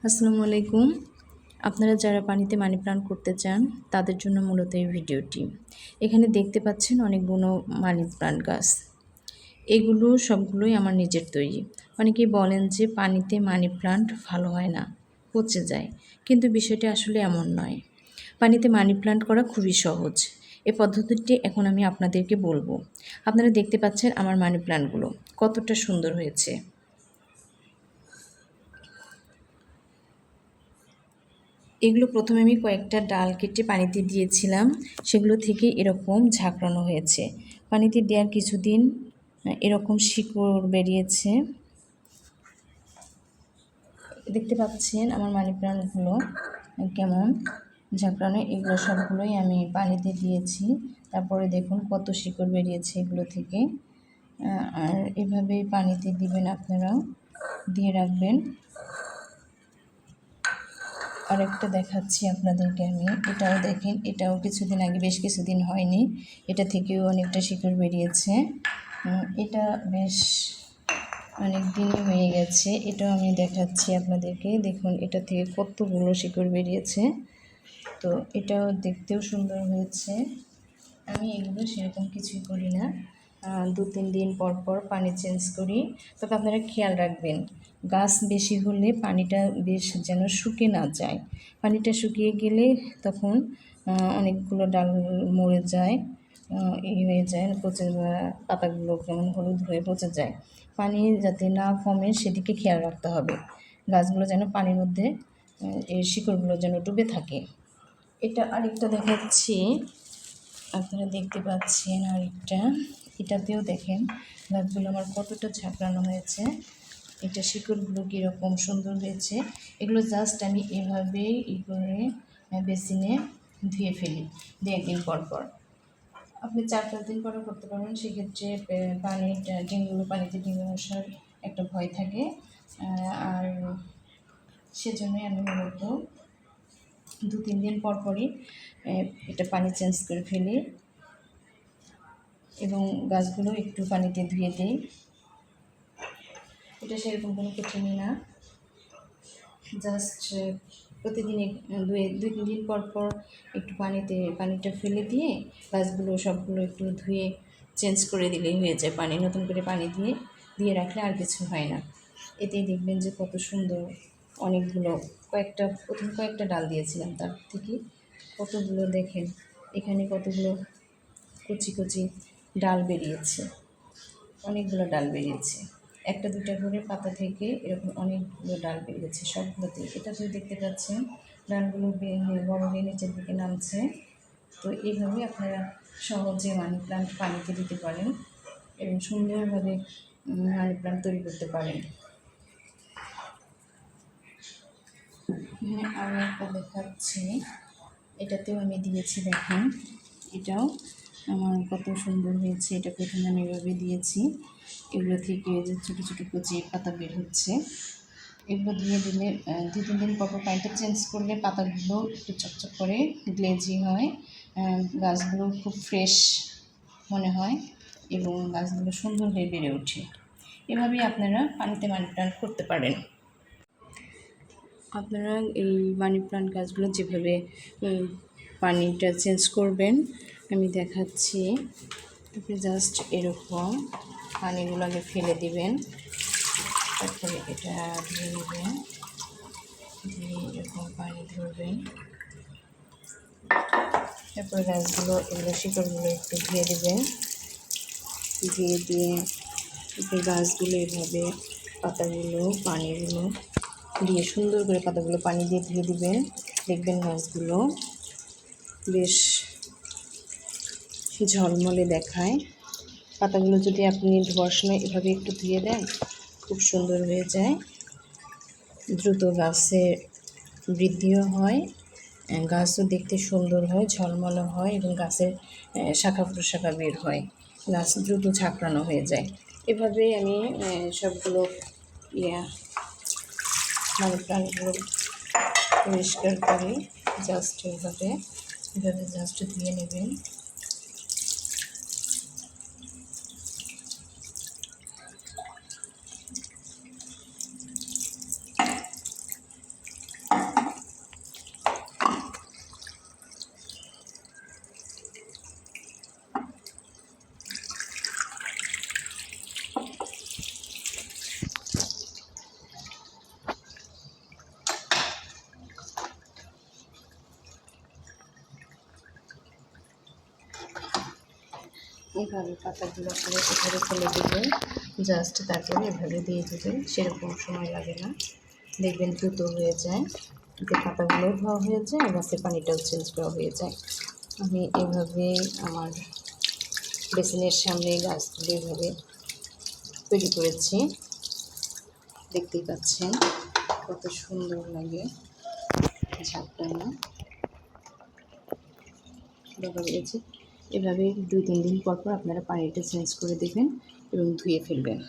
আসসালামু আলাইকুম। আপনারা যারা পানিতে মানি প্লান্ট করতে চান তাদের জন্য মূলত এই ভিডিওটি। এখানে দেখতে পাচ্ছেন অনেকগুলো মানি প্লান্ট গাছ। এগুলো সবগুলোই আমার নিজের তৈরি। অনেকেই বলেন যে পানিতে মানি প্লান্ট ভালো হয় না, পচে যায়। কিন্তু বিষয়টি আসলে এমন নয়। পানিতে মানি প্লান্ট করা খুবই সহজ। এই পদ্ধতিটি এখন আমি আপনাদেরকে বলবো। আপনারা দেখতে পাচ্ছেন আমার মানি প্লান্টগুলো কতটা সুন্দর হয়েছে। এগুলো প্রথমে আমি কয়েকটা ডাল কেটে পানিতে দিয়েছিলাম, সেগুলো থেকে এরকম ঝাঁকড়ানো হয়েছে। পানিতে দেওয়ার কিছুদিন এরকম শিকড় বেরিয়েছে। দেখতে পাচ্ছেন আমার মানি প্লান্টগুলো কেমন ঝাঁকড়ানো। এগুলো সবগুলোই আমি পানিতে দিয়েছি। তারপরে দেখুন কত শিকড় বেরিয়েছে এগুলো থেকে। আর এভাবে পানিতে দিবেন, আপনারাও দিয়ে রাখবেন। আরেকটা দেখাচ্ছি আপনাদেরকে আমি, এটাও দেখেন, এটাও কিছুদিন আগে, বেশ কিছুদিন হয়নি, এটা থেকেও অনেকটা শিকড় বেরিয়েছে। এটা বেশ অনেক দিনই হয়ে গেছে। এটাও আমি দেখাচ্ছি আপনাদেরকে, দেখুন এটা থেকে কতগুলো শিকড় বেরিয়েছে। তো এটাও দেখতেও সুন্দর হয়েছে। আমি এগুলো সেরকম কিছুই করি না, 2-3 দিন পর পর পানি চেঞ্জ করি। তবে আপনারা খেয়াল রাখবেন, গাছ বেশি হলে পানিটা বেশ যেন শুকিয়ে না যায়। পানিটা শুকিয়ে গেলে তখন অনেকগুলো ডাল মরে যায়, এই হয়ে যায়, পচে, পাতাগুলো কেমন হলুদ হয়ে পচে যায়। পানি যাতে না কমে সেদিকে খেয়াল রাখতে হবে। গাছগুলো যেন পানির মধ্যে এই শিকড়গুলো যেন ডুবে থাকে। এটা আরেকটা দেখাচ্ছি, আপনারা দেখতে পাচ্ছেন আরেকটা। এটাতেও দেখেন গাছগুলো আমার কতটা ঝাঁকড়ানো হয়েছে। এটা শিকড়গুলো কীরকম সুন্দর হয়েছে। এগুলো জাস্ট আমি এভাবেই করে বেসিনে ধুয়ে ফেলি 2-1 দিন পর পর। আপনি 4-5 দিন পরে করতে পারবেন। সেক্ষেত্রে পানিটা, ডেঙ্গুর পানিতে ডেঙ্গু মশার একটা ভয় থাকে, আর সেজন্যই আমি মূলত 2-3 দিন পর পরই এটা পানি চেঞ্জ করে ফেলি এবং গাছগুলো একটু পানিতে ধুয়ে দিই। এটা সেরকম কোনো কঠিন না, জাস্ট প্রতিদিন 2-3 দিন পর পর একটু পানিটা ফেলে দিয়ে গাছগুলো সবগুলো একটু ধুয়ে চেঞ্জ করে দিলেই হয়ে যায়। পানি নতুন করে পানি দিয়ে রাখলে আর কিছু হয় না। এতেই দেখবেন যে কত সুন্দর অনেকগুলো, প্রথম কয়েকটা ডাল দিয়েছিলাম, তার থেকে কতগুলো দেখেন এখানে কতগুলো কচি কচি ডাল বেরিয়েছে, অনেকগুলো ডাল বেরিয়েছে। 1-2টা করে পাতা থেকে এরকম অনেকগুলো ডাল বেরিয়েছে সবগুলোতে। এটা তো দেখতে পাচ্ছেন ডালগুলো বড় হয়ে নিচের দিকে নামছে। তো এইভাবে আপনারা সহজে মানি প্লান্ট পানিতে দিতে পারেন এবং সুন্দরভাবে মানি প্লান্ট তৈরি করতে পারেন। এখানে আরও একটা দেখাচ্ছি, এটাতেও আমি দিয়েছি, দেখেন এটাও আমার কত সুন্দর হয়েছে। এটা প্রথমে আমি এভাবে দিয়েছি, এগুলো থেকে যে ছোটো ছোটো কচি পাতা বের হচ্ছে। এগুলো দিয়ে দিলে 2-3 দিন পর পর পানিটা চেঞ্জ করলে পাতাগুলো একটু চকচক করে গ্লেজি হয়, গাছগুলো খুব ফ্রেশ মনে হয় এবং গাছগুলো সুন্দর হয়ে বেড়ে ওঠে। এভাবেই আপনারা পানিতে মানি প্লান্ট করতে পারেন। আপনারা এই মানি প্লান্ট গাছগুলো যেভাবে পানিটা চেঞ্জ করবেন আমি দেখাচ্ছি। আপনি জাস্ট এরকম পানিগুলো আগে ফেলে দিবেন, তারপরে এটা ধুয়ে নেবেন, দিয়ে এরকম পানি ধরবেন, তারপরে গাছগুলো, এগুলো শিকড়গুলো একটু ধুয়ে দেবেন, দিয়ে একটু গাছগুলো এভাবে পাতাগুলো পানিগুলো দিয়ে সুন্দর করে পাতাগুলো পানি দিয়ে ধুয়ে দিবেন। দেখবেন গাছগুলো বেশ ঝলমলে দেখায়। পাতাগুলো যদি আপনি ধোয়ার সময় এভাবে একটু ধুয়ে দেন, খুব সুন্দর হয়ে যায়, দ্রুত গাছের বৃদ্ধিও হয়, গাছও দেখতে সুন্দর হয়, ঝলমলে হয় এবং গাছের শাখা প্রশাখা বের হয়, গাছ দ্রুত ঝাঁকড়ানো হয়ে যায়। এভাবেই আমি সবগুলো মানি প্লান্টগুলো পরিষ্কার করি। জাস্ট এভাবে জাস্ট ধুয়ে নেবেন। এইভাবে পাতাগুলো করে এভাবে ফেলে দেবেন, জাস্ট তারপরে এভাবে দিয়ে দেবেন, সেরকম সময় লাগে না, দেখবেন দ্রুত হয়ে যায়, এতে পাতাগুলোও ধোয়া হয়ে যায় আর গাছের পানিটাও চেঞ্জ করা হয়ে যায়। আমি এভাবে আমার বেসিনের সামনে গাছগুলো এভাবে তৈরি করেছি, দেখতেই পাচ্ছেন কত সুন্দর লাগে ঝাঁকড়ানো দেখা গিয়েছে। এভাবে 2-3 দিন পর পর আপনারা পানিটা চেঞ্জ করে দেবেন এবং ধুয়ে ফেলবেন।